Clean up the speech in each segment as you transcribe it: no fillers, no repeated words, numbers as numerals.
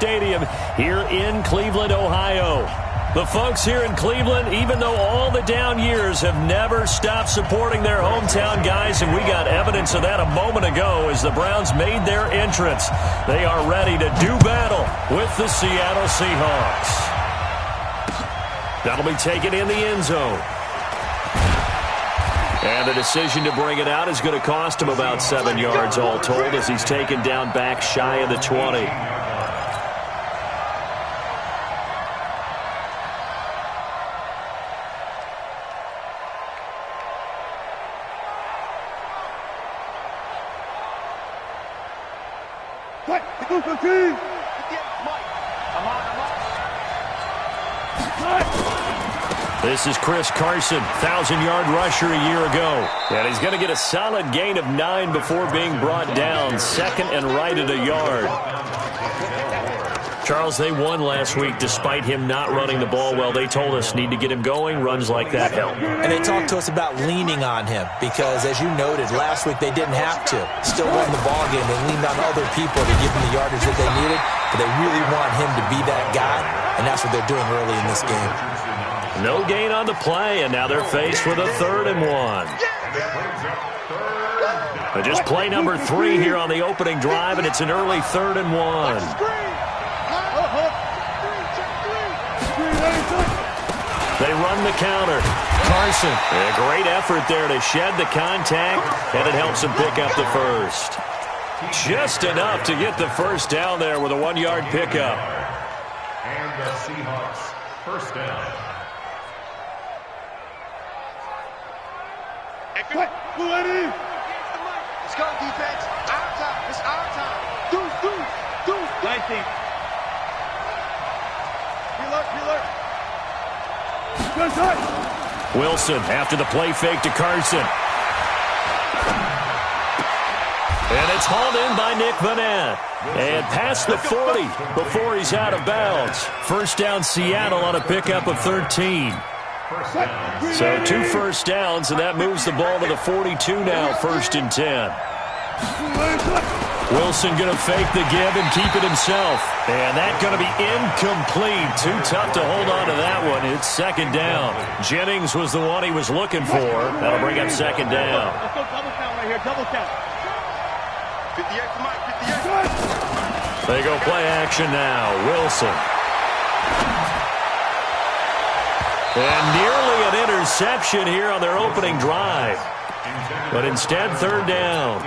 Stadium here in Cleveland, Ohio. The folks here in Cleveland, even though all the down years, have never stopped supporting their hometown guys, and we got evidence of that a moment ago as the Browns made their entrance. They are ready to do battle with the Seattle Seahawks. That'll be taken in the end zone. And the decision to bring it out is going to cost him about 7 yards all told as he's taken down back shy of the 20. This is Chris Carson, 1,000-yard rusher a year ago. And he's going to get a solid gain of 9 before being brought down, second and right at a yard. Charles, they won last week despite him not running the ball well. They told us need to get him going. Runs like that help. And they talked to us about leaning on him because, as you noted, last week they didn't have to. Still won the ball game. They leaned on other people to give them the yardage that they needed, but they really want him to be that guy, and that's what they're doing early in this game. No gain on the play, and now they're faced with a 3rd and 1. But just play number 3 here on the opening drive, and it's an early 3rd and 1. They run the counter. Carson, a great effort there to shed the contact, and it helps him pick up the first. Just enough to get the first down there with a 1-yard pickup. And the Seahawks, first down. Let's go, defense. Our time. It's our time. Do. 19. Alert. Wilson after the play fake to Carson. And it's hauled in by Nick Vanette. And past the 40 before he's out of bounds. First down Seattle on a pickup of 13. So 2 first downs, and that moves the ball to the 42 now, 1st and 10. Wilson going to fake the give and keep it himself. And that's going to be incomplete. Too tough to hold on to that one. It's 2nd down. Jennings was the one he was looking for. That'll bring up 2nd down. Let's go double count right here, double count. 58 to Mike, 58. They go play action now. Wilson. And nearly an interception here on their opening drive. But instead, 3rd down.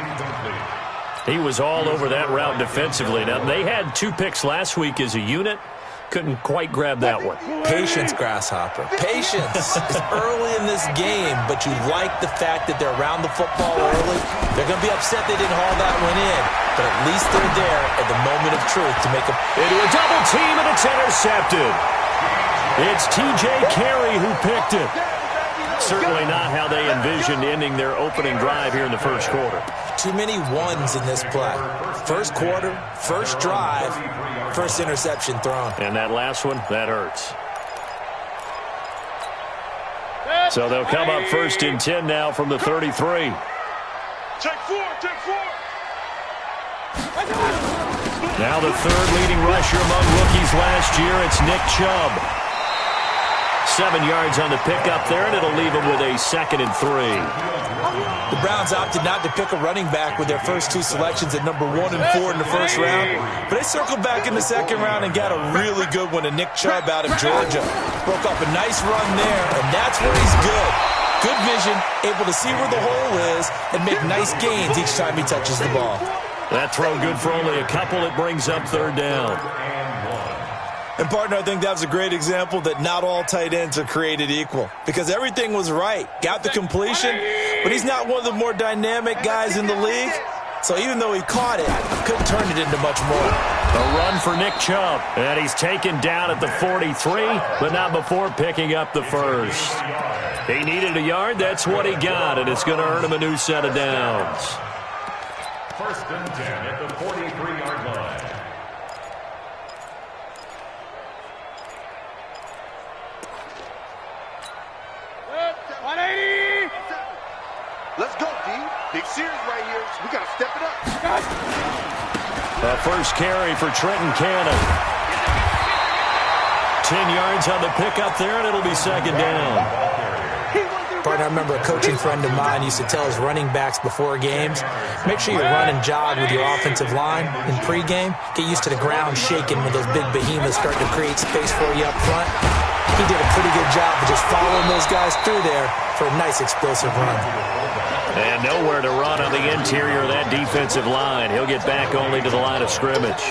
He was all over that route defensively. Now, they had 2 picks last week as a unit. Couldn't quite grab that one. Patience, Grasshopper. Patience. It's early in this game, but you like the fact that they're around the football early. They're going to be upset they didn't haul that one in, but at least they're there at the moment of truth to make a... Into a double team, and it's intercepted. It's T.J. Carey who picked it. Certainly not how they envisioned ending their opening drive here in the first quarter. Too many ones in this play. First quarter, first drive, first interception thrown. And that last one, that hurts. So they'll come up 1st and 10 now from the 33. Take 4. Now the 3rd leading rusher among rookies last year, it's Nick Chubb. 7 yards on the pickup there, and it'll leave him with a 2nd and 3. The Browns opted not to pick a running back with their first 2 selections at number 1 and 4 in the first round, but they circled back in the 2nd round and got a really good one to Nick Chubb out of Georgia. Broke up a nice run there, and that's where he's good. Good vision, able to see where the hole is, and make nice gains each time he touches the ball. That throw good for only a couple. It brings up 3rd down. And, partner, I think that was a great example that not all tight ends are created equal because everything was right. Got the completion, but he's not one of the more dynamic guys in the league. So even though he caught it, couldn't turn it into much more. A run for Nick Chubb, and he's taken down at the 43, but not before picking up the first. He needed a yard. That's what he got, and it's going to earn him a new set of downs. 1st and 10 at the 43-yard line. Let's go, D. Big series right here. We got to step it up. A 1st first carry for Trenton Cannon. 10 yards on the pickup there, and it'll be second down. Partner, I remember a coaching friend of mine used to tell his running backs before games, make sure you run and jog with your offensive line in pregame. Get used to the ground shaking when those big behemoths start to create space for you up front. He did a pretty good job of just following those guys through there for a nice explosive run. And nowhere to run on the interior of that defensive line. He'll get back only to the line of scrimmage.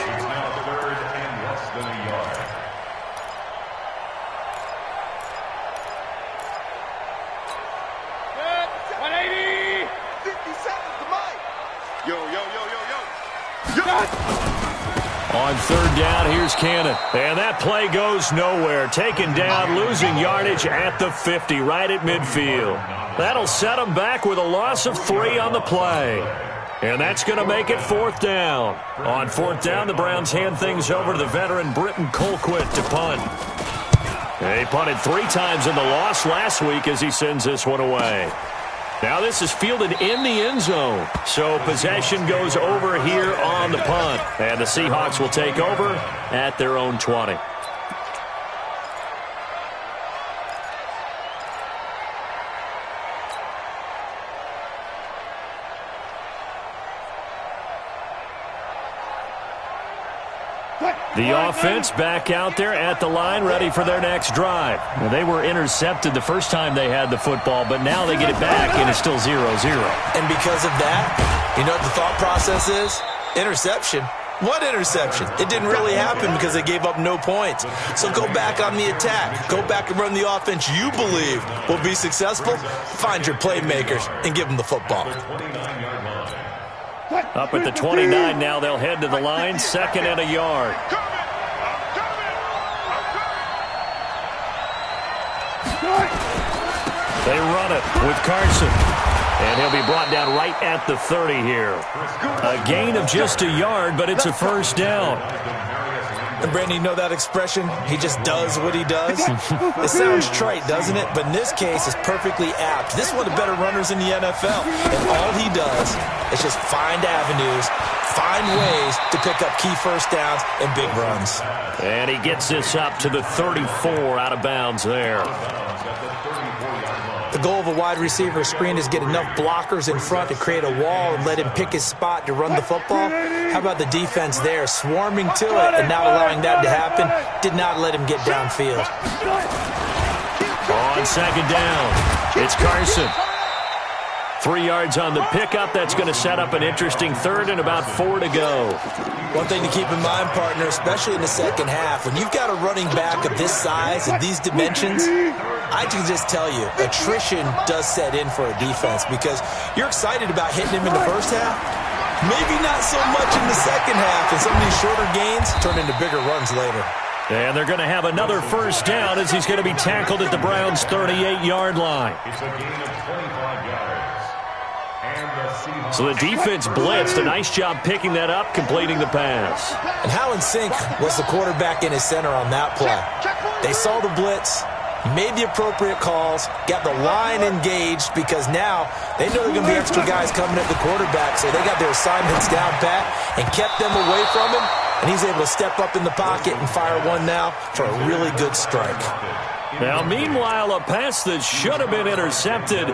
On third down, here's Cannon. And that play goes nowhere. Taken down, losing yardage at the 50, right at midfield. That'll set them back with a loss of 3 on the play. And that's going to make it fourth down. On fourth down, the Browns hand things over to the veteran Britton Colquitt to punt. He punted 3 times in the loss last week as he sends this one away. Now this is fielded in the end zone. So possession goes over here on the punt. And the Seahawks will take over at their own 20. The offense back out there at the line, ready for their next drive. Well, they were intercepted the first time they had the football, but now they get it back, and it's still 0-0. And because of that, you know what the thought process is? Interception. What interception? It didn't really happen because they gave up no points. So go back on the attack. Go back and run the offense you believe will be successful. Find your playmakers and give them the football. Up at the 29 now, they'll head to the line, 2nd and a yard. They run it with Carson. And he'll be brought down right at the 30 here. A gain of just a yard, but it's a first down. And Brandon, you know that expression? He just does what he does? It sounds trite, doesn't it? But in this case, it's perfectly apt. This is one of the better runners in the NFL. And all he does is just find avenues, find ways to pick up key first downs and big runs. And he gets this up to the 34 out of bounds there. The goal of a wide receiver screen is get enough blockers in front to create a wall and let him pick his spot to run the football. How about the defense there, swarming to it and not allowing that to happen? Did not let him get downfield. On second down, it's Carson. 3 yards on the pickup. That's going to set up an interesting third and about 4 to go. One thing to keep in mind, partner, especially in the second half, when you've got a running back of this size and these dimensions, I can just tell you, attrition does set in for a defense because you're excited about hitting him in the first half. Maybe not so much in the second half, and some of these shorter gains turn into bigger runs later. And they're going to have another first down as he's going to be tackled at the Browns' 38-yard line. It's a gain of 25 yards. So the defense blitzed. A nice job picking that up, completing the pass. And how in sync was the quarterback in his center on that play? They saw the blitz, made the appropriate calls, got the line engaged because now they know there are going to be extra guys coming at the quarterback, so they got their assignments down pat and kept them away from him, and he's able to step up in the pocket and fire one now for a really good strike. Now, meanwhile, a pass that should have been intercepted,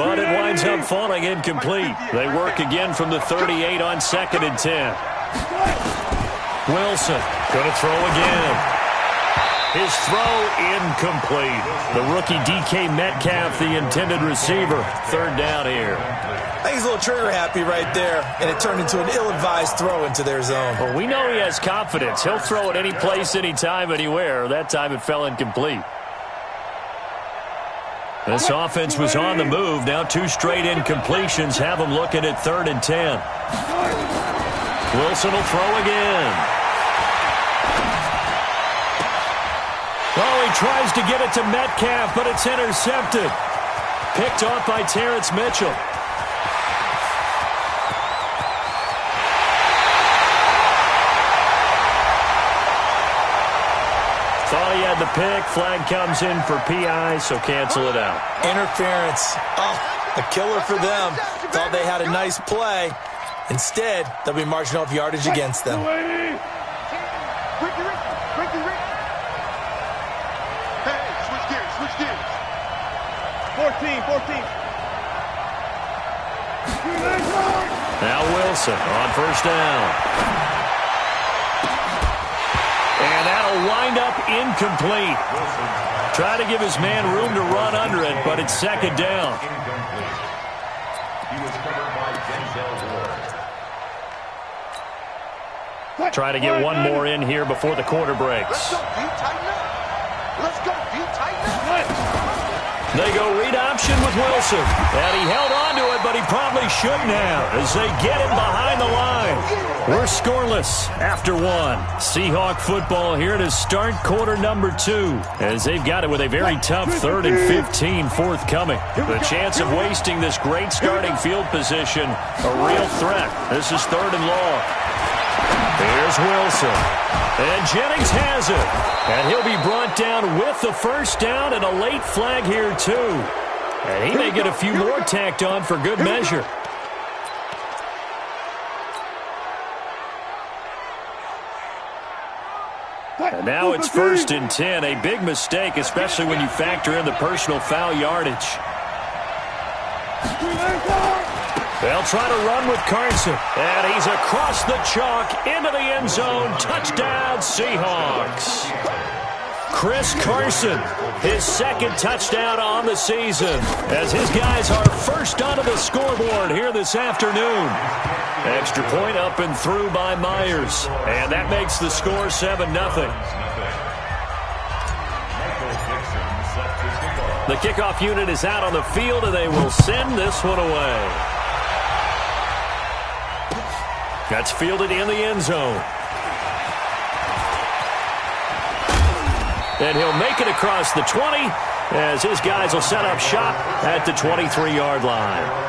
but it winds up falling incomplete. They work again from the 38 on 2nd and 10. Wilson going to throw again. His throw incomplete. The rookie DK Metcalf, the intended receiver. 3rd down here. I think he's a little trigger happy right there, and it turned into an ill-advised throw into their zone. Well, we know he has confidence. He'll throw it any place, anytime, anywhere. That time it fell incomplete. This offense was on the move. Now 2 straight incompletions have them looking at 3rd and 10. Wilson will throw again. Oh, he tries to get it to Metcalf, but it's intercepted. Picked off by Terrence Mitchell. Thought he had the pick. Flag comes in for PI, so cancel it out. Interference. Oh, a killer for them. Thought they had a nice play. Instead, they'll be marching off yardage against them. Ricky. Hey, switch gears. 14. Now Wilson on first down. And that'll wind up incomplete. Try to give his man room to run under it, but it's second down. He was covered by Denzel Ward. Try to get one more in here before the quarter breaks. Let's go, B, tighten up. They go read option with Wilson. And he held on to it, but he probably shouldn't have as they get him behind the line. We're scoreless after one. Seahawk football here to start quarter number 2 as they've got it with a very tough 3rd and 15 forthcoming. The chance of wasting this great starting field position, a real threat. This is 3rd and long. Here's Wilson. And Jennings has it. And he'll be brought down with the first down and a late flag here, too. And he may get a few more tacked on for good measure. And now it's 1st and 10. A big mistake, especially when you factor in the personal foul yardage. They'll try to run with Carson. And he's across the chalk into the end zone. Touchdown, Seahawks. Chris Carson, his 2nd touchdown on the season, as his guys are first onto the scoreboard here this afternoon. Extra point up and through by Myers. And that makes the score 7-0. The kickoff unit is out on the field, and they will send this one away. That's fielded in the end zone. And he'll make it across the 20 as his guys will set up shop at the 23-yard line.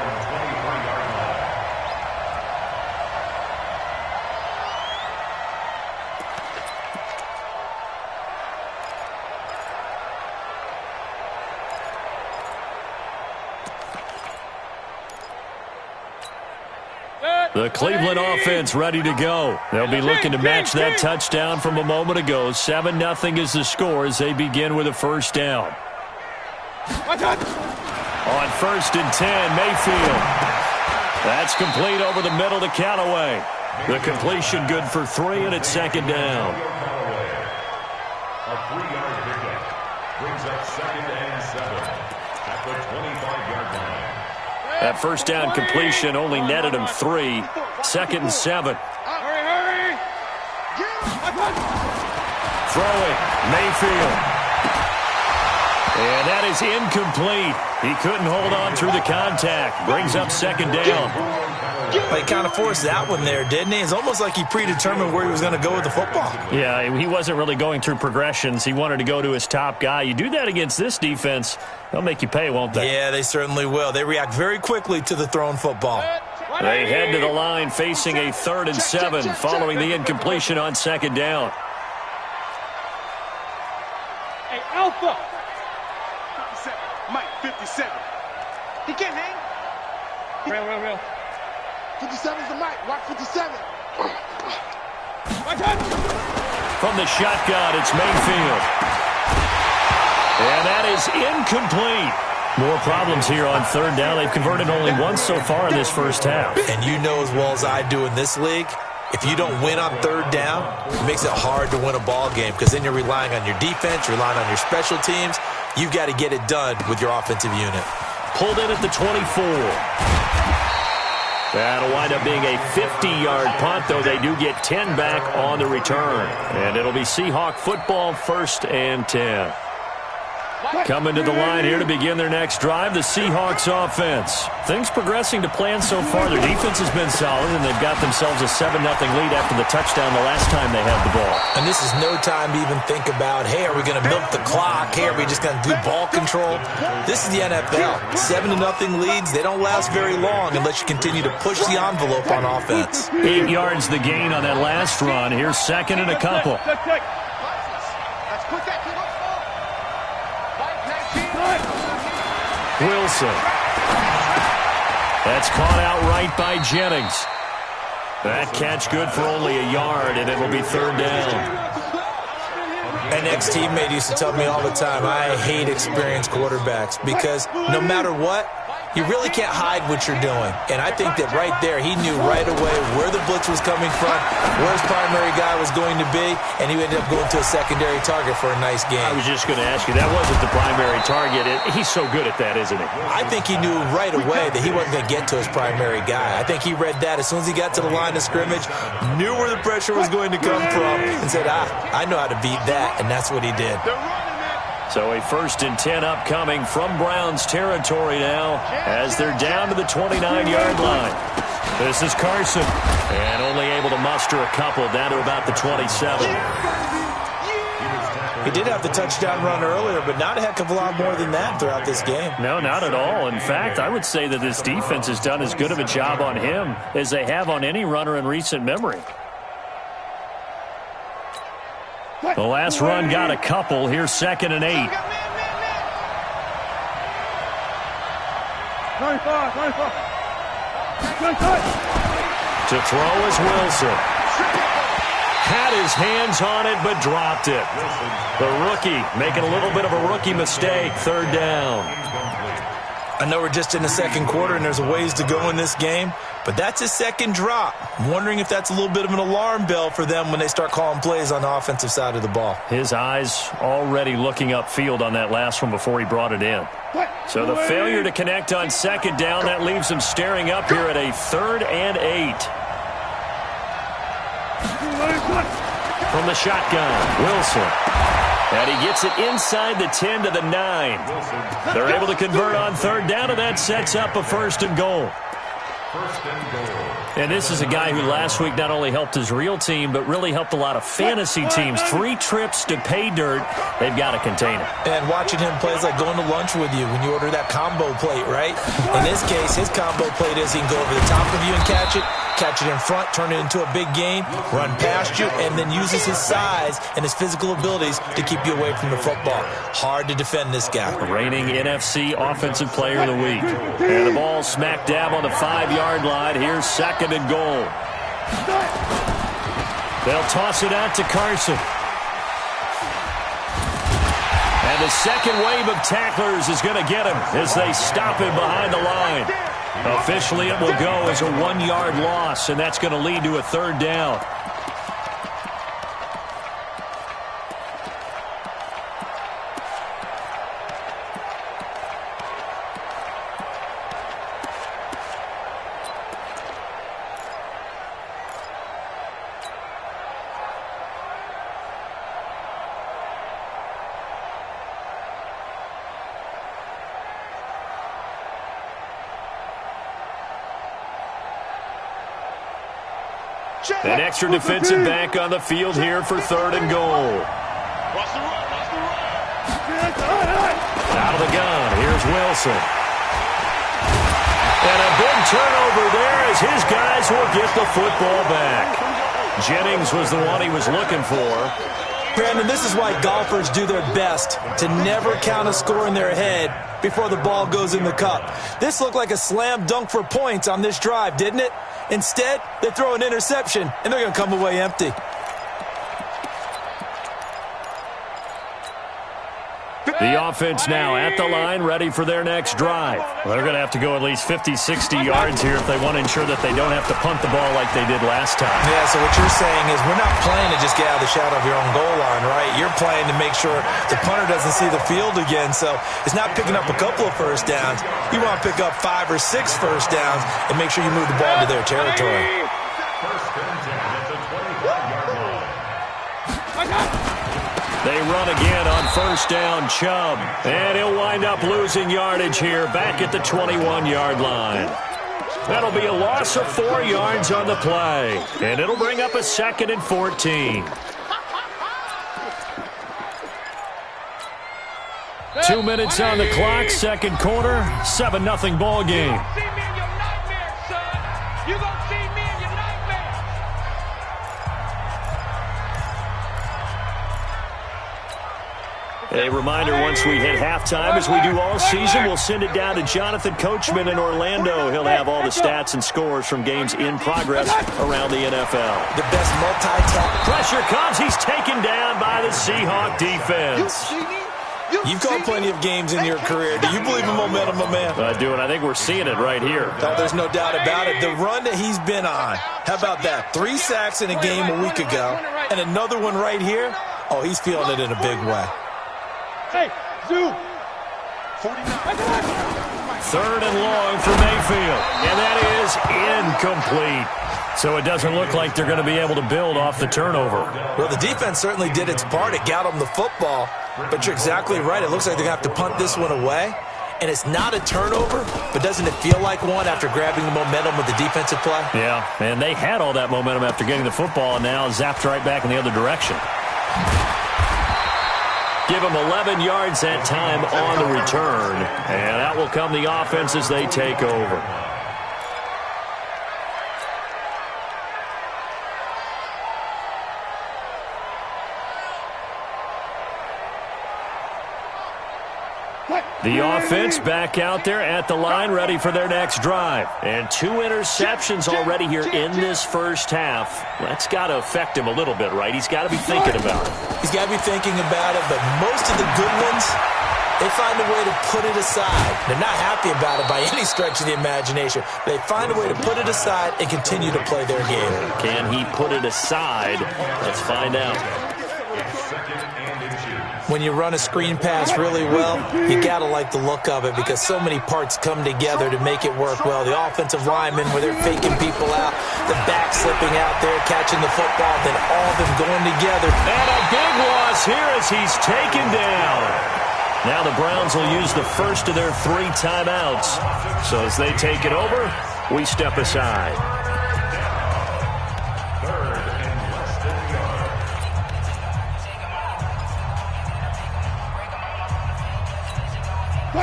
The Cleveland offense ready to go. They'll be looking to match that touchdown from a moment ago. 7-0 is the score as they begin with a first down. On 1st and 10, Mayfield. That's complete over the middle to Callaway. The completion good for 3, and it's 2nd down. A 3-yard pickup brings up 2nd and 7 at the 25-yard line. That first down completion only netted him 3. 2nd and 7. Hurry! Throwing, Mayfield. And that is incomplete. He couldn't hold on through the contact. Brings up 2nd down. Well, he kind of forced that one there, didn't he? It's almost like he predetermined where he was going to go with the football. Yeah, he wasn't really going through progressions. He wanted to go to his top guy. You do that against this defense, they'll make you pay, won't they? Yeah, they certainly will. They react very quickly to the thrown football. They head to the line facing a 3rd and 7 following the incompletion on 2nd down. Hey, Alpha! 57. Mike, 57. He can't hang. Real. 57's the Mike. Watch 57. From the shotgun, it's Mayfield. And that is incomplete. More problems here on 3rd down. They've converted only once so far in this first half. And you know as well as I do in this league, if you don't win on 3rd down, it makes it hard to win a ball game because then you're relying on your defense, relying on your special teams. You've got to get it done with your offensive unit. Pulled in at the 24. That'll wind up being a 50-yard punt, though they do get 10 back on the return. And it'll be Seahawk football, 1st and 10. Coming to the line here to begin their next drive, the Seahawks offense. Things progressing to plan so far. Their defense has been solid, and they've got themselves a 7-0 lead after the touchdown the last time they had the ball. And this is no time to even think about, hey, are we going to milk the clock? Hey, are we just going to do ball control? This is the NFL. 7-0 leads, they don't last very long unless you continue to push the envelope on offense. 8 yards the gain on that last run. Here's 2nd and a couple. Wilson. That's caught out right by Jennings. That catch good for only a yard, and it'll be third down. An ex-teammate used to tell me all the time, I hate experienced quarterbacks because no matter what, you really can't hide what you're doing. And I think that right there, he knew right away where the blitz was coming from, where his primary guy was going to be, and he ended up going to a secondary target for a nice game. I was just going to ask you, that wasn't the primary target. He's so good at that, isn't he? I think he knew right away that he wasn't going to get to his primary guy. I think he read that as soon as he got to the line of scrimmage, knew where the pressure was going to come from, and said, I know how to beat that, and that's what he did. So a 1st and 10 upcoming from Browns territory now as they're down to the 29-yard line. This is Carson, and only able to muster a couple down to about the 27. He did have the touchdown run earlier, but not a heck of a lot more than that throughout this game. No, not at all. In fact, I would say that this defense has done as good of a job on him as they have on any runner in recent memory. The last run got a couple. Here's 2nd and 8. 25. To throw is Wilson. Had his hands on it, but dropped it. The rookie making a little bit of a rookie mistake. 3rd down. I know we're just in the second quarter and there's a ways to go in this game, but that's his second drop. I'm wondering if that's a little bit of an alarm bell for them when they start calling plays on the offensive side of the ball. His eyes already looking upfield on that last one before he brought it in. So the failure to connect on 2nd down, that leaves him staring up here at a 3rd and 8. From the shotgun, Wilson. And he gets it inside the 10 to the 9. They're able to convert on 3rd down, and that sets up a 1st and goal. And this is a guy who last week not only helped his real team, but really helped a lot of fantasy teams. 3 trips to pay dirt. They've got to contain him. And watching him play is like going to lunch with you when you order that combo plate, right? In this case, his combo plate is he can go over the top of you and catch it in front, turn it into a big gain, run past you, and then uses his size and his physical abilities to keep you away from the football. Hard to defend this guy. Reigning NFC Offensive Player of the Week. And the ball smack dab on the 5-yard line. Here's 2nd and goal. They'll toss it out to Carson. And the second wave of tacklers is going to get him as they stop him behind the line. Officially, it will go as a 1-yard loss, and that's going to lead to a 3rd down. An extra defensive back on the field here for 3rd and goal. Out of the gun, here's Wilson. And a big turnover there as his guys will get the football back. Jennings was the one he was looking for. Brandon, this is why golfers do their best to never count a score in their head before the ball goes in the cup. This looked like a slam dunk for points on this drive, didn't it? Instead, they throw an interception, and they're going to come away empty. The offense now at the line, ready for their next drive. Well, they're going to have to go at least 50, 60 yards here if they want to ensure that they don't have to punt the ball like they did last time. Yeah, so what you're saying is we're not playing to just get out of the shadow of your own goal line, right? You're playing to make sure the punter doesn't see the field again. So it's not picking up a couple of first downs. You want to pick up 5 or 6 first downs and make sure you move the ball into their territory. They run again on 1st down, Chubb. And he'll wind up losing yardage here back at the 21-yard line. That'll be a loss of 4 yards on the play. And it'll bring up a 2nd and 14. 2 minutes on the clock, second quarter, 7-0 ball game. A reminder, once we hit halftime, as we do all season, we'll send it down to Jonathan Coachman in Orlando. He'll have all the stats and scores from games in progress around the NFL. The best multi-tap. Pressure comes. He's taken down by the Seahawks defense. You've called plenty of games in your career. Do you believe in momentum, my man? I do, and I think we're seeing it right here. Oh, there's no doubt about it. The run that he's been on, how about that? 3 sacks in a game a week ago, and another one right here. Oh, he's feeling it in a big way. Hey, Zoo. 49. Third and long for Mayfield, and that is incomplete. So it doesn't look like they're going to be able to build off the turnover. Well, the defense certainly did its part. It got them the football, but you're exactly right. It looks like they're going to have to punt this one away, and it's not a turnover, but doesn't it feel like one after grabbing the momentum with the defensive play? Yeah, and they had all that momentum after getting the football, and now zapped right back in the other direction. Give them 11 yards that time on the return, and out will come the offense as they take over. The offense back out there at the line, ready for their next drive. And 2 interceptions already here in this first half. That's got to affect him a little bit, right? He's got to be thinking about it. He's got to be thinking about it, but most of the good ones, they find a way to put it aside. They're not happy about it by any stretch of the imagination. They find a way to put it aside and continue to play their game. Can he put it aside? Let's find out. When you run a screen pass really well, you got to like the look of it because so many parts come together to make it work well. The offensive linemen, where they're faking people out, the back slipping out there, catching the football, then all of them going together. And a big loss here as he's taken down. Now the Browns will use the first of their 3 timeouts. So as they take it over, we step aside.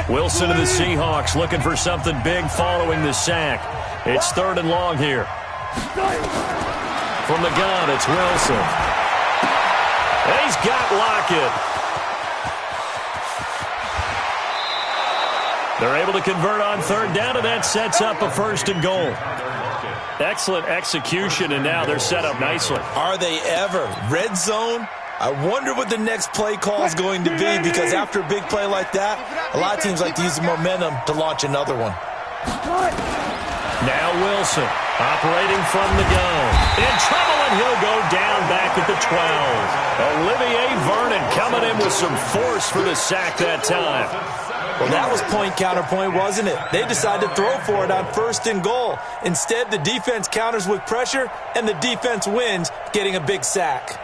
Wilson of the Seahawks looking for something big following the sack. It's 3rd and long here. From the gun, it's Wilson. He's got Lockett. They're able to convert on 3rd down, and that sets up a 1st and goal. Excellent execution, and now they're set up nicely. Are they ever? Red zone? I wonder what the next play call is going to be because after a big play like that, a lot of teams like to use the momentum to launch another one. Now Wilson operating from the gun. In trouble, and he'll go down back at the 12. Olivier Vernon coming in with some force for the sack that time. Well, that was point counterpoint, wasn't it? They decided to throw for it on 1st and goal. Instead, the defense counters with pressure, and the defense wins, getting a big sack.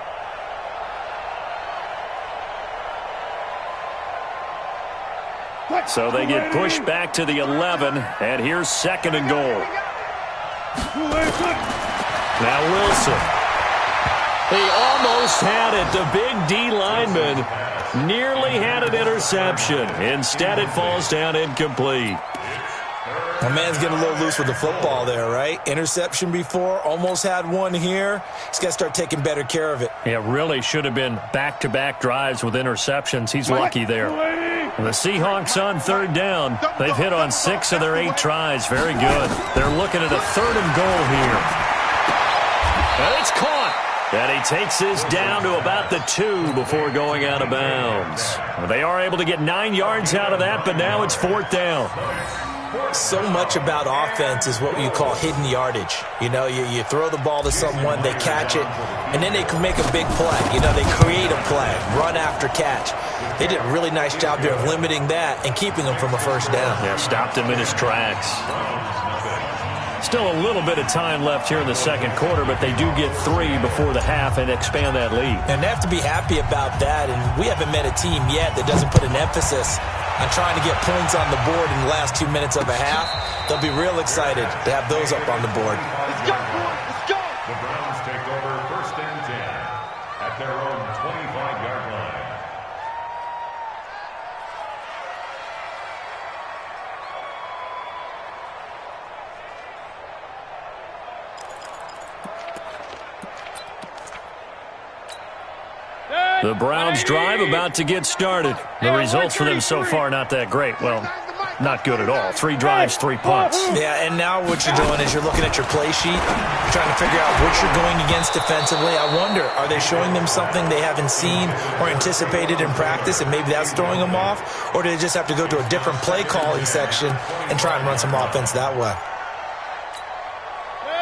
So they get pushed back to the 11, and here's 2nd and goal. Now Wilson. He almost had it. The big D lineman nearly had an interception. Instead, it falls down incomplete. My man's getting a little loose with the football there, right? Interception before, almost had one here. He's got to start taking better care of it. Yeah, really should have been back-to-back drives with interceptions. He's lucky there. The Seahawks on 3rd down. They've hit on 6 of their 8 tries. Very good. They're looking at a 3rd and goal here. And it's caught. And he takes this down to about the 2 before going out of bounds. They are able to get 9 yards out of that, but now it's 4th down. So much about offense is what you call hidden yardage. You know, you throw the ball to someone, they catch it, and then they can make a big play. You know, they create a play, run after catch. They did a really nice job there of limiting that and keeping him from a 1st down. Yeah, stopped him in his tracks. Still a little bit of time left here in the 2nd quarter, but they do get 3 before the half and expand that lead. And they have to be happy about that, and we haven't met a team yet that doesn't put an emphasis on trying to get points on the board in the last 2 minutes of a half. They'll be real excited to have those up on the board. Let's go, boys. Let's go. The Browns take over 1st and 10 at their own 25-yard line. The Browns drive about to get started. The results for them so far not that great. Well, not good at all. 3 drives, 3 punts. Yeah, and now what you're doing is you're looking at your play sheet. You're trying to figure out what you're going against defensively. I wonder, are they showing them something they haven't seen or anticipated in practice, and maybe that's throwing them off? Or do they just have to go to a different play calling section and try and run some offense that way?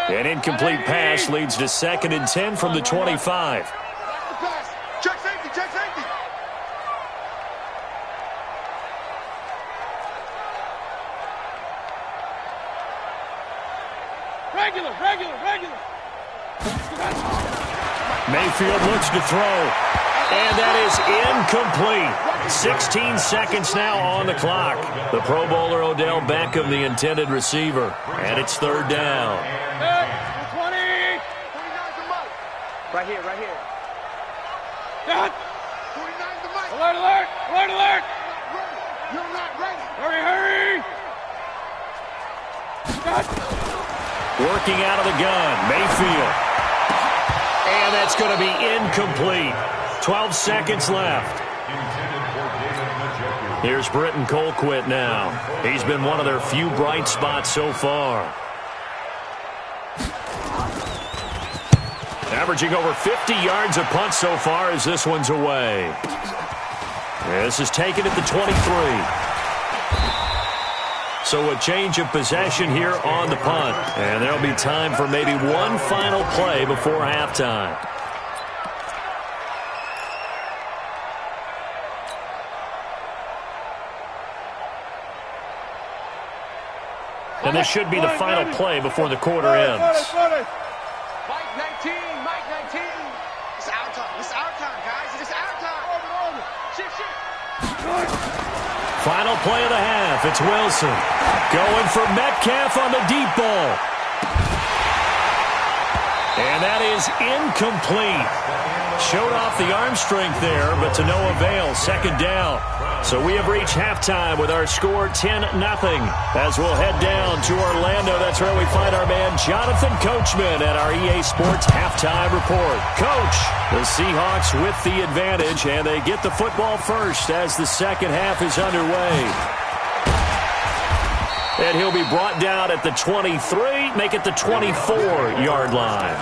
An incomplete pass leads to 2nd and 10 from the 25. Check safety, check safety. Regular. Mayfield looks to throw, and that is incomplete. 16 seconds now on the clock. The Pro Bowler Odell Beckham, the intended receiver, and it's 3rd down. 20. 49's the mark. Right here. 49's the mark. Alert. You're not ready. Hurry. Working out of the gun, Mayfield. And that's going to be incomplete. 12 seconds left. Here's Britton Colquitt now. He's been one of their few bright spots so far. Averaging over 50 yards a punt so far as this one's away. This is taken at the 23. So a change of possession here on the punt. And there'll be time for maybe one final play before halftime. And this should be the final play before the quarter ends. Mike 19. It's our time, guys. It's our time. Shit. Final play of the half. It's Wilson going for Metcalf on the deep ball. And that is incomplete. Showed off the arm strength there, but to no avail. 2nd down. So we have reached halftime with our score 10-0. As we'll head down to Orlando, that's where we find our man Jonathan Coachman at our EA Sports Halftime Report. Coach, the Seahawks with the advantage, and they get the football first as the second half is underway. And he'll be brought down at the 23, make it the 24-yard line.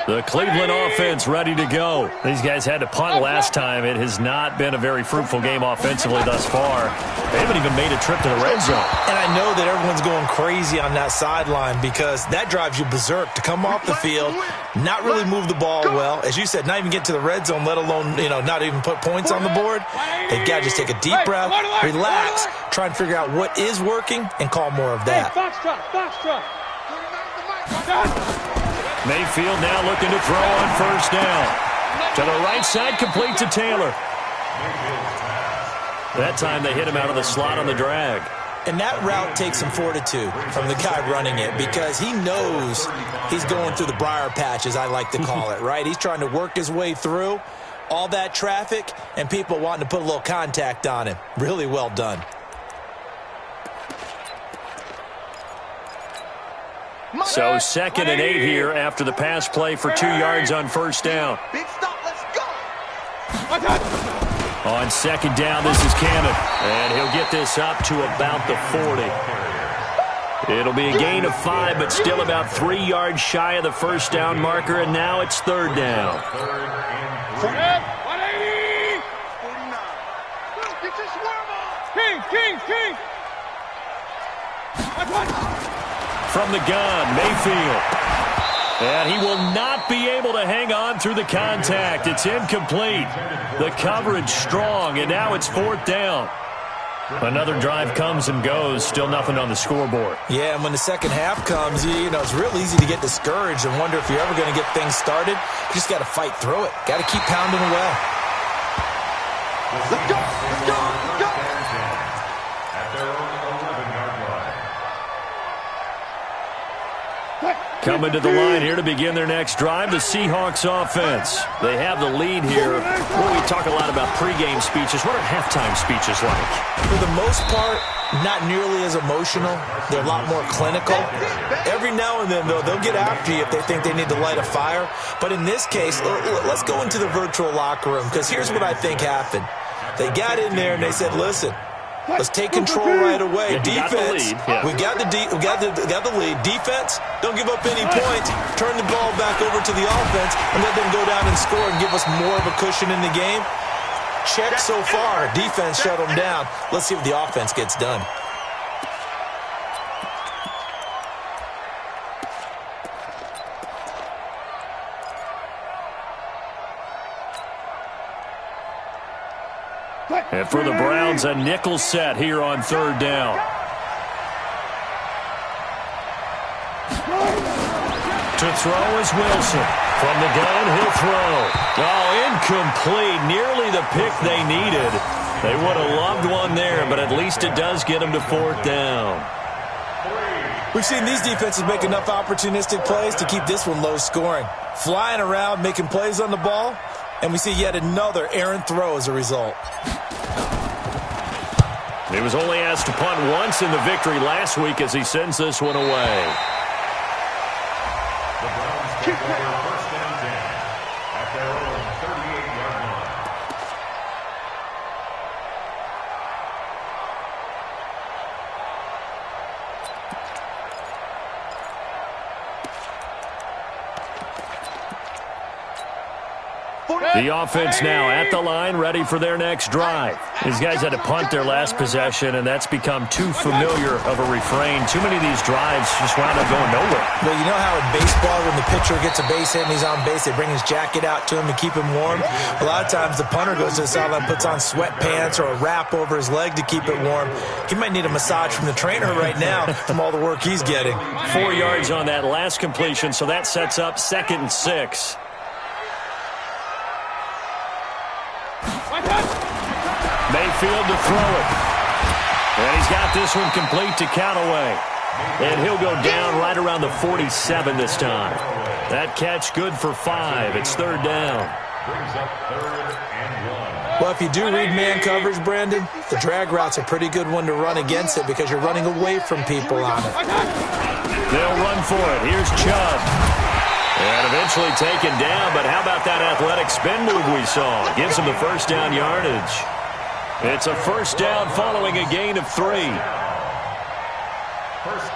The Cleveland offense ready to go. These guys had to punt last time. It has not been a very fruitful game offensively thus far. They haven't even made a trip to the red zone. And I know that everyone's going crazy on that sideline because that drives you berserk to come off the field, not really move the ball well. As you said, not even get to the red zone, let alone, not even put points on the board. They've got to just take a deep breath, relax, try and figure out what is working, and call more of that. Foxtrot. Mayfield now looking to throw on 1st down. To the right side, complete to Taylor. That time they hit him out of the slot on the drag. And that route takes some fortitude from the guy running it because he knows he's going through the briar patch, as I like to call it, right? He's trying to work his way through all that traffic and people wanting to put a little contact on him. Really well done. So 2nd and 8 here after the pass play for 2 yards on 1st down. Big stop, let's go. On 2nd down, this is Cannon. And he'll get this up to about the 40. It'll be a gain of 5, but still about 3 yards shy of the 1st down marker, and now it's 3rd down. 180. 49. Get your swerve on. King. From the gun, Mayfield. And he will not be able to hang on through the contact. It's incomplete. The coverage strong, and now it's 4th down. Another drive comes and goes. Still nothing on the scoreboard. Yeah, and when the second half comes, it's real easy to get discouraged and wonder if you're ever going to get things started. You just got to fight through it. Got to keep pounding away. Let's go. At their own 11-yard line. Quick. Coming to the line here to begin their next drive, the Seahawks offense. They have the lead here. Well, we talk a lot about pregame speeches. What are halftime speeches like? For the most part, not nearly as emotional. They're a lot more clinical. Every now and then, though, they'll get after you if they think they need to light a fire. But in this case, let's go into the virtual locker room, because here's what I think happened. They got in there and they said, listen, let's take control right away. Defense, we got the lead. Defense, don't give up any points. Turn the ball back over to the offense and let them go down and score and give us more of a cushion in the game. Check so far. Defense shut them down. Let's see what the offense gets done. And for the Browns, a nickel set here on third down. To throw is Wilson. From the gun, he'll throw. Oh, incomplete. Nearly the pick they needed. They would have loved one there, but at least it does get them to fourth down. We've seen these defenses make enough opportunistic plays to keep this one low scoring. Flying around, making plays on the ball, and we see yet another errant throw as a result. He was only asked to punt once in the victory last week as he sends this one away. The Browns take over first and 10 at their own 38-yard line. The offense now at the line, ready for their next drive. These guys had to punt their last possession, and that's become too familiar of a refrain. Too many of these drives just wound up going nowhere. Well, you know how in baseball, when the pitcher gets a base hit and he's on base, they bring his jacket out to him to keep him warm? A lot of times the punter goes to the sideline, puts on sweatpants or a wrap over his leg to keep it warm. He might need a massage from the trainer right now from all the work he's getting. 4 yards on that last completion, so that sets up 2nd and 6. Mayfield to throw it. And he's got this one complete to Callaway. And he'll go down right around the 47 this time. That catch good for 5. It's third down. Brings up 3rd and 1. Well, if you do read man coverage, Brandon, the drag route's a pretty good one to run against it because you're running away from people on it. They'll run for it. Here's Chubb. And eventually taken down, but how about that athletic spin move we saw? Gives him the first down yardage. It's a first down following a gain of 3. First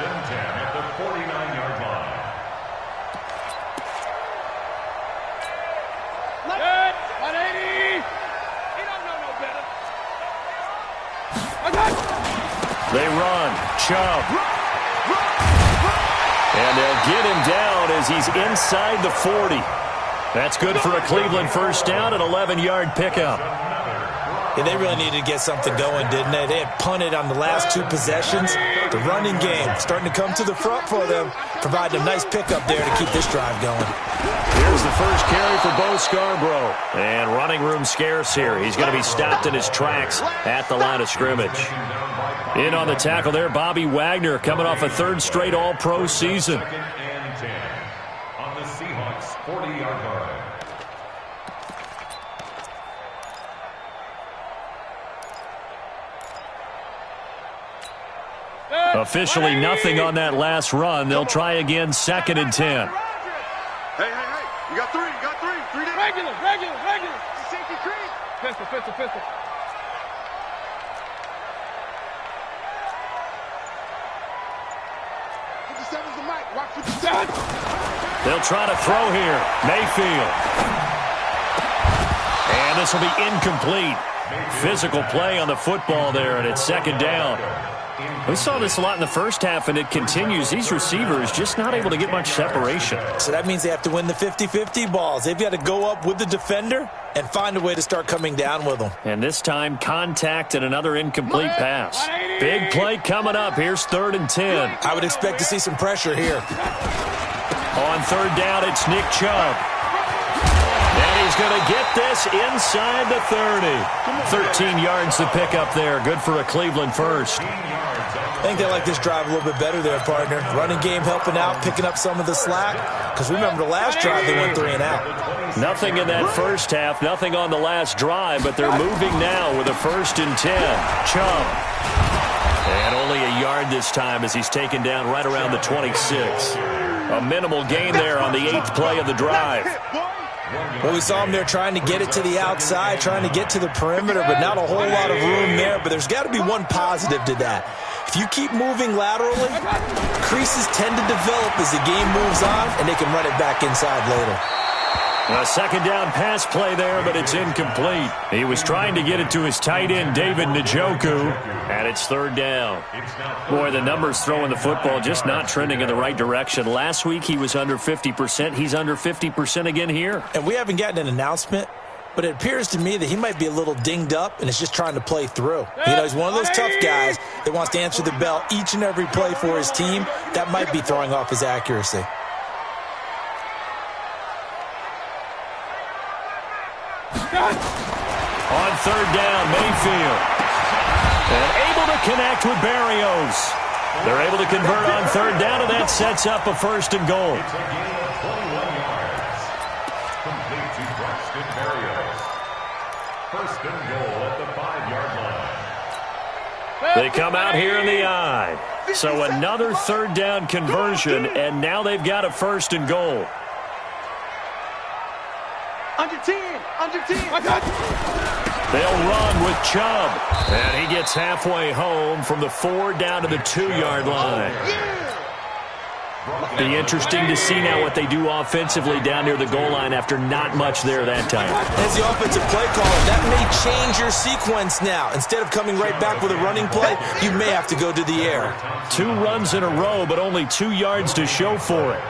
and 10 at the 49-yard line. Good. 180. He don't know no better. They run. Chubb. And they'll get him down as he's inside the 40. That's good for a Cleveland first down, an 11-yard pickup. Yeah, they really needed to get something going, didn't they? They had punted on the last 2 possessions. The running game starting to come to the front for them, providing a nice pickup there to keep this drive going. Here's the first carry for Bo Scarborough. And running room scarce here. He's going to be stopped in his tracks at the line of scrimmage. In on the tackle there, Bobby Wagner, coming off a 3rd straight All-Pro season. 2nd and 10 on the Seahawks 40-yard line. Officially nothing on that last run. They'll try again, 2nd and 10. Hey, you got 3, you got 3. 3 down. Regular. Safety cream. Pistol. The mic. Watch what you said. They'll try to throw here. Mayfield. And this will be incomplete. Physical play on the football there, and it's 2nd down. We saw this a lot in the first half, and it continues. These receivers just not able to get much separation. So that means they have to win the 50-50 balls. They've got to go up with the defender and find a way to start coming down with them. And this time, contact and another incomplete pass. Big play coming up. Here's 3rd and 10. I would expect to see some pressure here. On 3rd down, it's Nick Chubb. And he's He's going to get this inside the 30. 13 yards to pick up there. Good for a Cleveland first. I think they like this drive a little bit better there, partner. Running game helping out, picking up some of the slack. Because remember, the last drive they went 3 and out. Nothing in that first half, nothing on the last drive, but they're moving now with a 1st and 10. Chubb. And only a yard this time as he's taken down right around the 26. A minimal gain there on the 8th play of the drive. Well, we saw him there trying to get it to the outside, trying to get to the perimeter, but not a whole lot of room there. But there's got to be one positive to that. If you keep moving laterally, creases tend to develop as the game moves on, and they can run it back inside later. A 2nd down pass play there, but it's incomplete. He was trying to get it to his tight end, David Njoku, and it's 3rd down. Boy, the numbers throwing the football just not trending in the right direction. Last week he was under 50%. He's under 50% again here. And we haven't gotten an announcement, but it appears to me that he might be a little dinged up and is just trying to play through. You know, he's one of those tough guys that wants to answer the bell each and every play for his team. That might be throwing off his accuracy. On 3rd down, Mayfield. And able to connect with Berrios. They're able to convert on 3rd down, and that sets up a 1st and goal. It's a gain of 21 yards. Complete to Braxton Berrios. 1st and goal at the 5-yard line. They come out here in the I. So another 3rd down conversion, and now they've got a 1st and goal. Under 10, under 10. They'll run with Chubb. And he gets halfway home from the 4 down to the 2-yard line. Be interesting to see now what they do offensively down near the goal line after not much there that time. As the offensive play caller, that may change your sequence now. Instead of coming right back with a running play, you may have to go to the air. 2 runs in a row, but only 2 yards to show for it.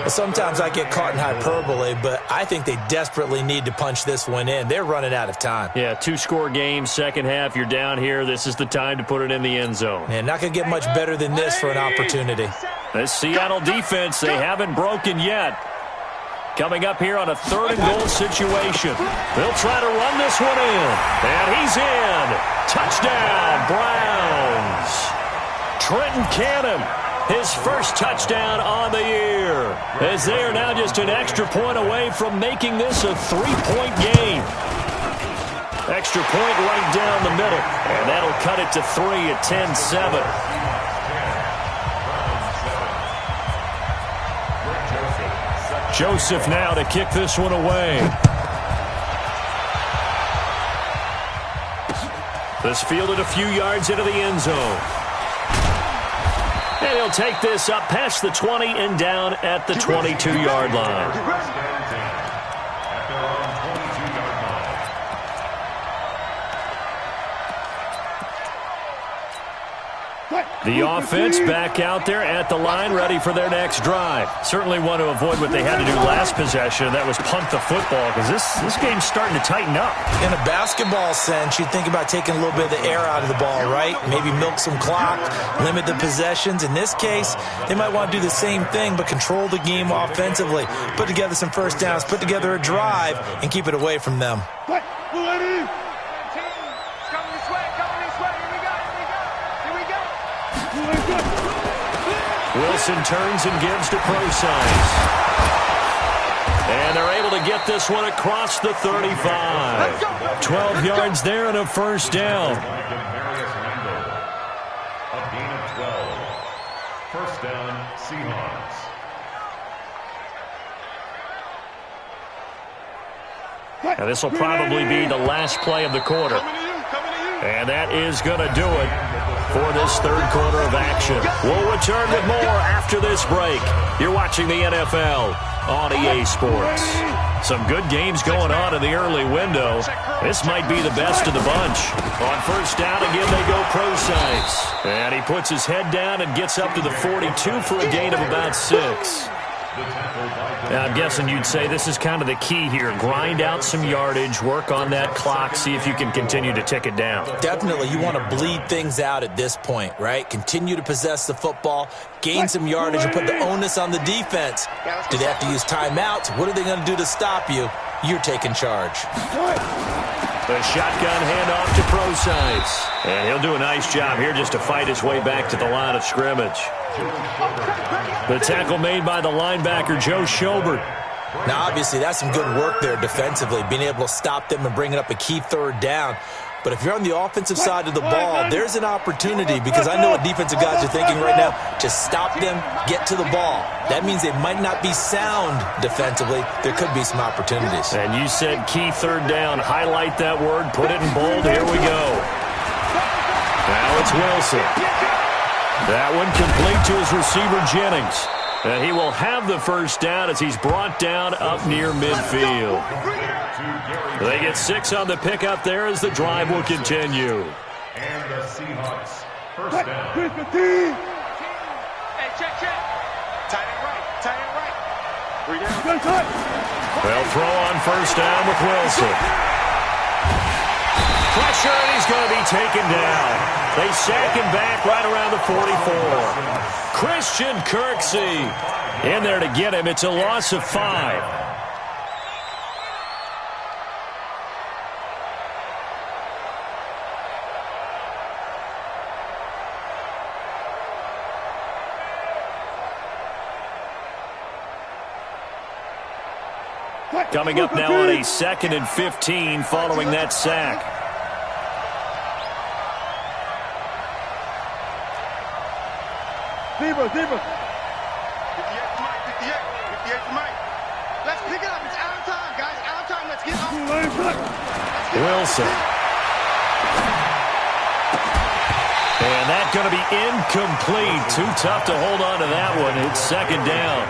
Sometimes I get caught in hyperbole, but I think they desperately need to punch this one in. They're running out of time. Yeah, 2-score game, 2nd half, you're down here. This is the time to put it in the end zone. Man, not going to get much better than this for an opportunity. This Seattle defense, they haven't broken yet. Coming up here on a 3rd and goal situation. They'll try to run this one in. And he's in. Touchdown, Browns. Trenton Cannon. His first touchdown on the year, as they are now just an extra point away from making this a 3-point game. Extra point right down the middle, and that'll cut it to 3 at 10-7. Joseph now to kick this one away. This fielded a few yards into the end zone. And he'll take this up past the 20 and down at the 22-yard line. The offense back out there at the line, ready for their next drive. Certainly want to avoid what they had to do last possession. That was punt the football, because this game's starting to tighten up. In a basketball sense, you think about taking a little bit of the air out of the ball, right? Maybe milk some clock, limit the possessions. In this case, they might want to do the same thing, but control the game offensively. Put together some 1st downs, put together a drive, and keep it away from them. Wilson turns and gives to Procise. And they're able to get this one across the 35. 12 yards there and a 1st down. A gain of 12. 1st down, Seahawks. Now this will probably be the last play of the quarter. And that is going to do it for this 3rd quarter of action. We'll return with more after this break. You're watching the NFL on EA Sports. Some good games going on in the early window. This might be the best of the bunch. On 1st down, again, they go Procise. And he puts his head down and gets up to the 42 for a gain of about 6. Now, I'm guessing you'd say this is kind of the key here. Grind out some yardage, work on that clock, see if you can continue to tick it down. Definitely, you want to bleed things out at this point, right? Continue to possess the football, gain some yardage, and put the onus on the defense. Do they have to use timeouts? What are they going to do to stop you? you're taking charge. The shotgun handoff to Procise. And he'll do a nice job here just to fight his way back to the line of scrimmage. The tackle made by the linebacker, Joe Schobert. Now, obviously, that's some good work there defensively, being able to stop them and bringing up a key third down. But if you're on the offensive side of the ball, there's an opportunity, because I know what defensive guys are thinking right now. Just stop them, get to the ball. That means they might not be sound defensively. There could be some opportunities. And you said key third down. Highlight that word. Put it in bold. Here we go. Now it's Wilson. That one complete to his receiver, Jennings. And he will have the first down as he's brought down up near midfield. They get 6 on the pickup there as the drive will continue. And the Seahawks, first down. Hey, check. Tight end right. Tight end right. They'll throw on first down with Wilson. Pressure, and he's going to be taken down. They sack him back right around the 44. Christian Kirksey in there to get him. It's a loss of 5. Coming up now on a 2nd and 15 following that sack. Deeper. 58 Mike. Let's pick it up. It's out of time, guys. Out of time. Let's get off. Wilson. And that's going to be incomplete. Too tough to hold on to that one. It's 2nd down.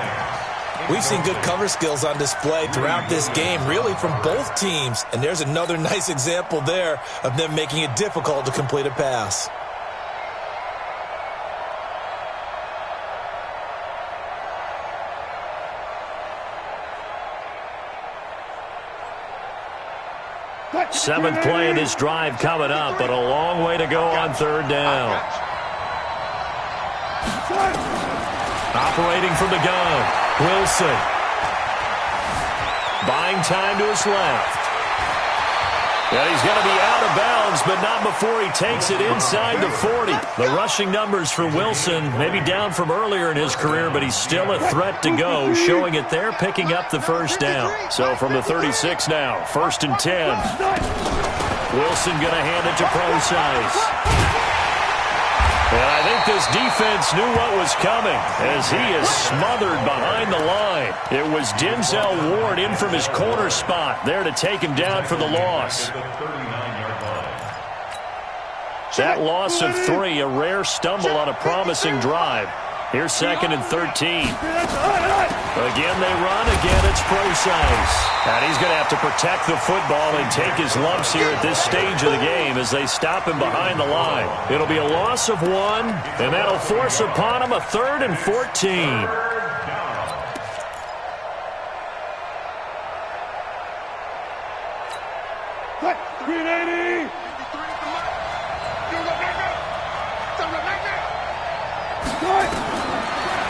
We've seen good cover skills on display throughout this game, really from both teams. And there's another nice example there of them making it difficult to complete a pass. Seventh play of this drive coming up, but a long way to go on 3rd down. Operating from the gun, Wilson. Buying time to his left. And he's going to be out of bounds, but not before he takes it inside the 40. The rushing numbers for Wilson maybe down from earlier in his career, but he's still a threat to go, showing it there, picking up the first down. So from the 36 now, 1st and 10. Wilson going to hand it to Procise. And I think this defense knew what was coming as he is smothered behind the line. It was Denzel Ward in from his corner spot there to take him down for the loss. That loss of 3, a rare stumble on a promising drive. Here's 2nd and 13. Again they run. Again it's Procise. And he's going to have to protect the football and take his lumps here at this stage of the game as they stop him behind the line. It'll be a loss of 1, and that'll force upon him a 3rd and 14.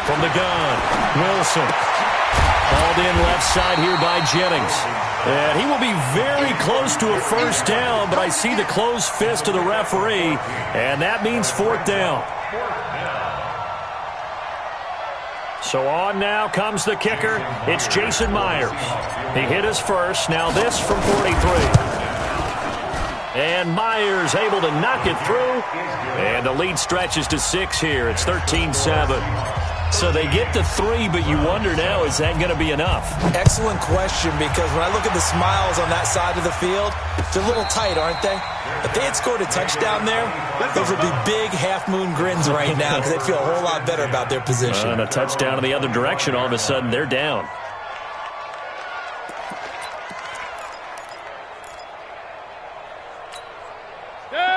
From the gun, Wilson. Hauled in left side here by Jennings. And he will be very close to a first down, but I see the closed fist of the referee, and that means 4th down. So on now comes the kicker. It's Jason Myers. He hit his first. Now this from 43. And Myers able to knock it through. And the lead stretches to 6 here. It's 13-7. So they get to 3, but you wonder now, is that going to be enough? Excellent question, because when I look at the smiles on that side of the field, they're a little tight, aren't they? If they had scored a touchdown there, those would be big half-moon grins right now because they'd feel a whole lot better about their position. And a touchdown in the other direction, all of a sudden they're down.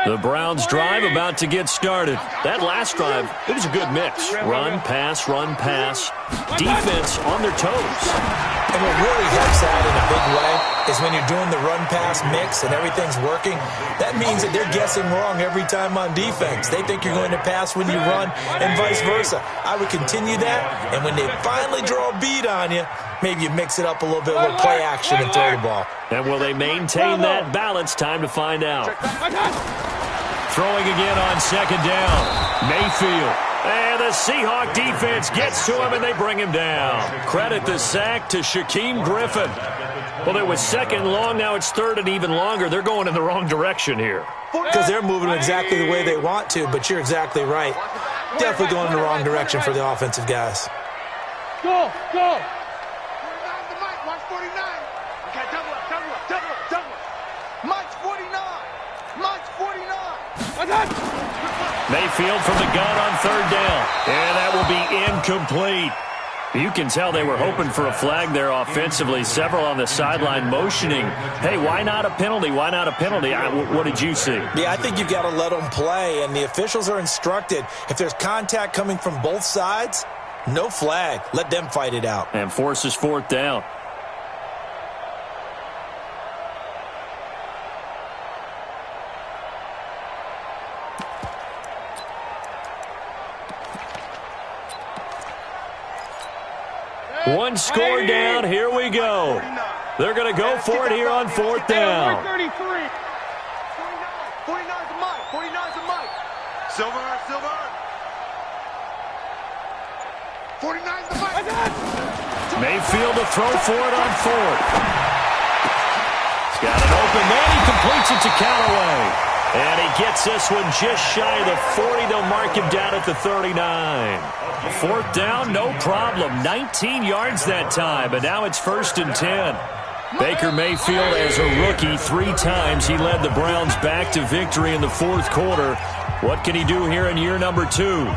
The Browns drive about to get started. That last drive, it was a good mix. Run, pass, defense on their toes. And what really helps out in a big way is when you're doing the run-pass mix and everything's working, that means that they're guessing wrong every time on defense. They think you're going to pass when you run and vice versa. I would continue that, and when they finally draw a bead on you, Maybe you mix it up a little bit with play action and throw the ball. And will they maintain that balance? Time to find out. Throwing again on second down. Mayfield. And the Seahawk defense gets to him, and they bring him down. Credit the sack to Shaquem Griffin. Well, it was second long. Now it's third and even longer. They're going in the wrong direction here. Because they're moving exactly the way they want to, but you're exactly right. Definitely going in the wrong direction for the offensive guys. Go, go. March 49. Okay, double up. March 49. March 49. Mayfield from the gun on third down. And that will be incomplete. You can tell they were hoping for a flag there offensively. Several on the sideline motioning, hey, why not a penalty? Why not a penalty? What did you see? Yeah, I think you've got to let them play, and the officials are instructed. If there's contact coming from both sides, no flag. Let them fight it out. And forces fourth down. One score down. Here we go. They're going to go for it here on fourth down. 33. 49's a mic. 49's a mic. Silver. 49's the mic. Mayfield to throw for it on fourth. He's got it open. Then he completes it to Callaway. And he gets this one just shy of the 40. They'll mark him down at the 39. Fourth down, no problem. 19 yards that time, but now it's first and 10. Baker Mayfield, as a rookie, 3 times he led the Browns back to victory in the fourth quarter. What can he do here in year number 2?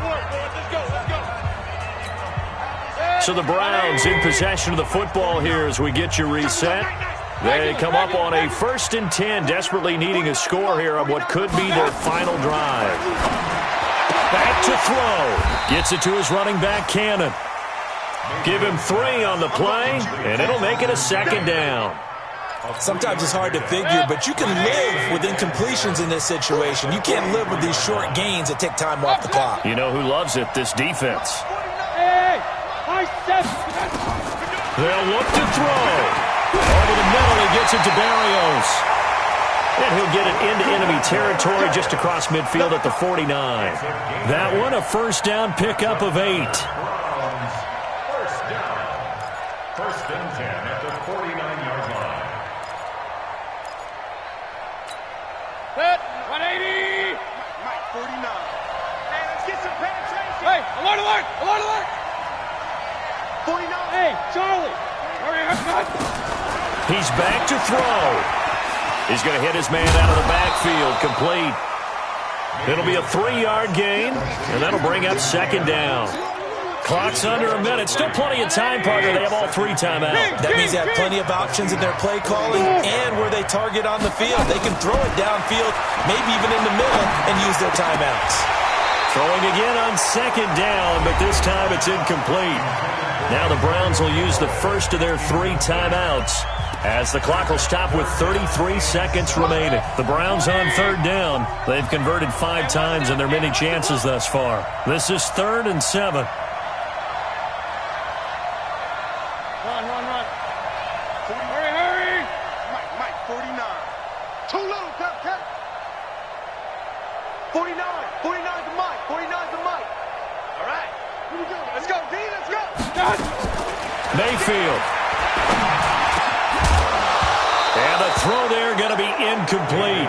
So the Browns in possession of the football here as we get you reset. They come up on a first and 10, desperately needing a score here on what could be their final drive. Back to throw. Gets it to his running back, Cannon. Give him 3 on the play, and it'll make it a second down. Sometimes it's hard to figure, but you can live with incompletions in this situation. You can't live with these short gains that take time off the clock. You know who loves it? This defense. Hey, I said. They'll look to throw. Over the middle, he gets it to Barrios. And he'll get it into enemy territory just across midfield at the 49. That one, a first down pickup of 8. First down. First and 10 at the 49-yard line. Set, 180. Mike 49. Hey, let's get some penetration. Hey, alert. 49. Hey, Charlie. Hurry up. He's back to throw. He's going to hit his man out of the backfield, complete. It'll be a 3-yard gain, and that'll bring up second down. Clock's under a minute. Still plenty of time, partner. They have all 3 timeouts. That means they have plenty of options in their play calling and where they target on the field. They can throw it downfield, maybe even in the middle, and use their timeouts. Throwing again on second down, but this time it's incomplete. Now the Browns will use the first of their 3 timeouts as the clock will stop with 33 seconds remaining. The Browns on third down. They've converted 5 times in their many chances thus far. This is 3rd and 7. Run. Hurry. Mike 49. Too little, cut. 49. 49's the mic. 49's the mic. All right. Here we go. Let's go, D. Let's go. Mayfield. And the throw there going to be incomplete.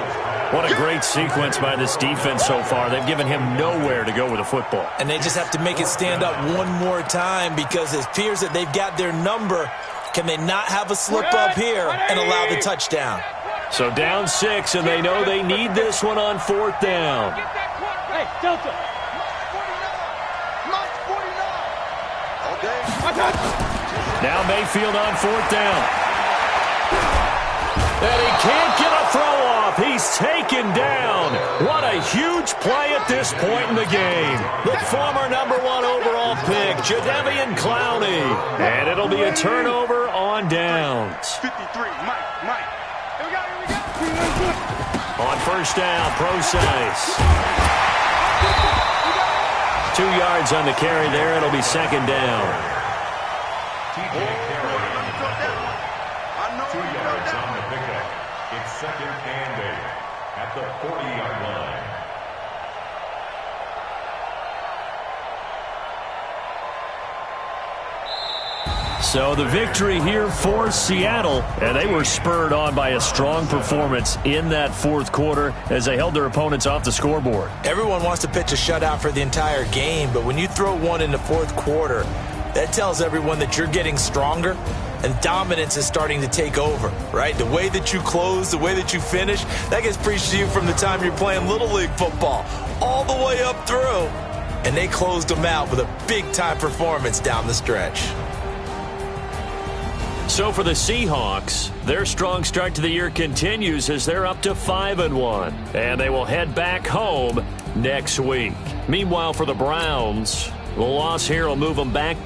What a great sequence by this defense so far. They've given him nowhere to go with the football. And they just have to make it stand up one more time because it appears that they've got their number. Can they not have a slip up here and allow the touchdown? So down 6, and they know they need this one on 4th down. Hey, Delta. Mike 49. All day. Now Mayfield on 4th down. And he can't get a throw off. He's taken down. What a huge play at this point in the game. The former number 1 overall pick, Jadeveon Clowney. And it'll be a turnover on downs. 53. Mike. Here we go. On first down, Procise. 2 yards on the carry there. It'll be second down. TJ Carey on the tackle. 2 yards on the pickup. It's 2nd and 8 at the 40-yard line. So the victory here for Seattle, and they were spurred on by a strong performance in that fourth quarter as they held their opponents off the scoreboard. Everyone wants to pitch a shutout for the entire game, but when you throw one in the fourth quarter, that tells everyone that you're getting stronger and dominance is starting to take over, right? The way that you close, the way that you finish, that gets preached to you from the time you're playing Little League football all the way up through. And they closed them out with a big-time performance down the stretch. So for the Seahawks, their strong start to the year continues as they're up to 5-1, and they will head back home next week. Meanwhile, for the Browns, the loss here will move them back